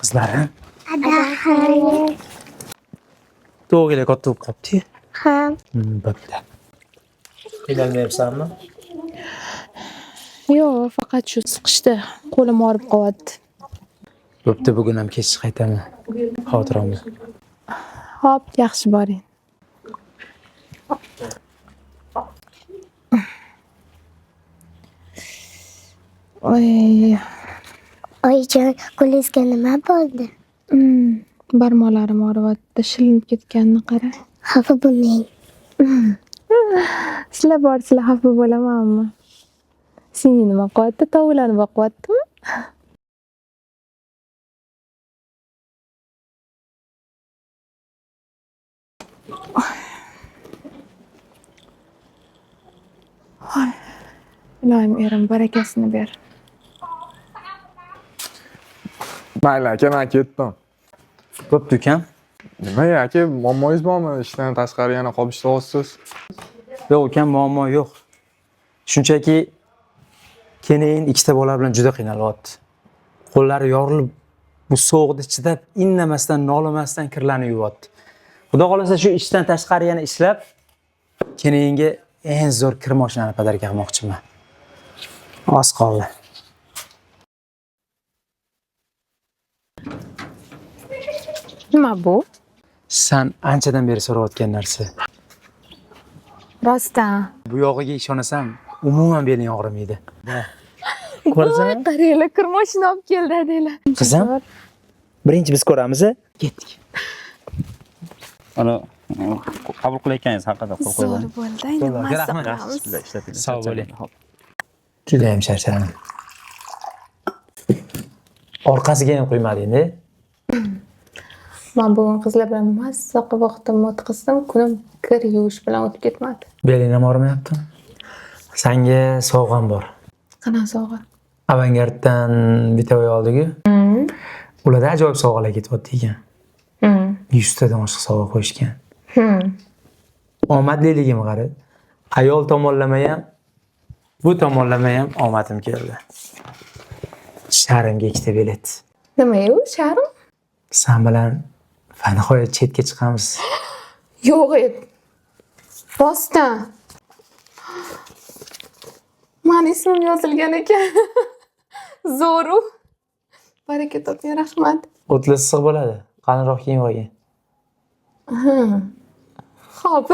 qizlarim. Xayr. To'g'ri katta bo'lib qopti. Ha. Bo'pti. Qiynalmayapsanmi? Yo'q, faqat shu siqishda qo'lim og'rib qolyapti. Bo'pti, bugun ham kech qaytaman. Xotiramni. Hop, yaxshi boring. Oy, Oyijon, qo'lingizga nima bo'ldi? barmoqlarim og'riyapti. Shilinib ketganini qara. Xafa bo'lmang. Sizlar borsizlar xafa bo'lamanmi? Senga nima qilyapti? Tovuqlarni boqyaptimi? Iloyim erim barakasini ber. Mayli aka, men ketdim. Bo'pti ukam. Nima aka, muammoyingiz bormi? Ishdan tashqari yana qolib ishlayapsiz. Yo'q ukam, muammo yo'q. Shunchaki keyin ikkita bola bilan juda qiynalyapti. Qo'llari yorilib, bu sovuqda chidab, indamasdan, nolimasdan kirlarni yuvyapti. Xudo xolasa shu ishdan tashqari yana ishlab, keyingi eng zo'r kir mashinani padarka qilmoqchiman. Oz qoldi. Nima bu? San anchadan beri so'rayotgan narsa. Rostdan. Bu yog'iga ishonasam, umuman beling og'rimaydi. Ko'rasizmi? Qaranglar, kir mashina olib keldi deylar. Qizim, birinchi biz ko'ramiz, ketdik. Ana qabul qilayotganingiz haqida qo'l Zo'r qo'ying. bo'ldi, endi mazza qilamiz. Sog' bo'ling. Juda ham charchadim. Orqasiga ham qo'ymading-da. Men bugun qizlar bilan mazza qilib vaqtimni o'tkazdim. Kunim kir yuvish bilan o'tib ketmadi. Beling ham og'rimayaptimi? Sanga sovg'am bor. Qanaqa sovg'a? Avangarddan bitta uy oldik-ku. Ularda ajoyib sovg'alar ketyapti ekan. 100 tadan oshiq sovg'a qo'yishgan. Omadliligim qara. Ayol tomonlama ham, bu tomonlama ham omadim keldi. Sharimga ikkita bilet. Nima u, Sharim? Sen bilan nihoyat chetga chiqamiz. Yo'q edi. Rostdan. Meni ismim yozilgan ekan. Zo'ru. Baraka toping, rahmat. O'tli issiq bo'ladi. Qalinroq kiyim olgin. Xo'p.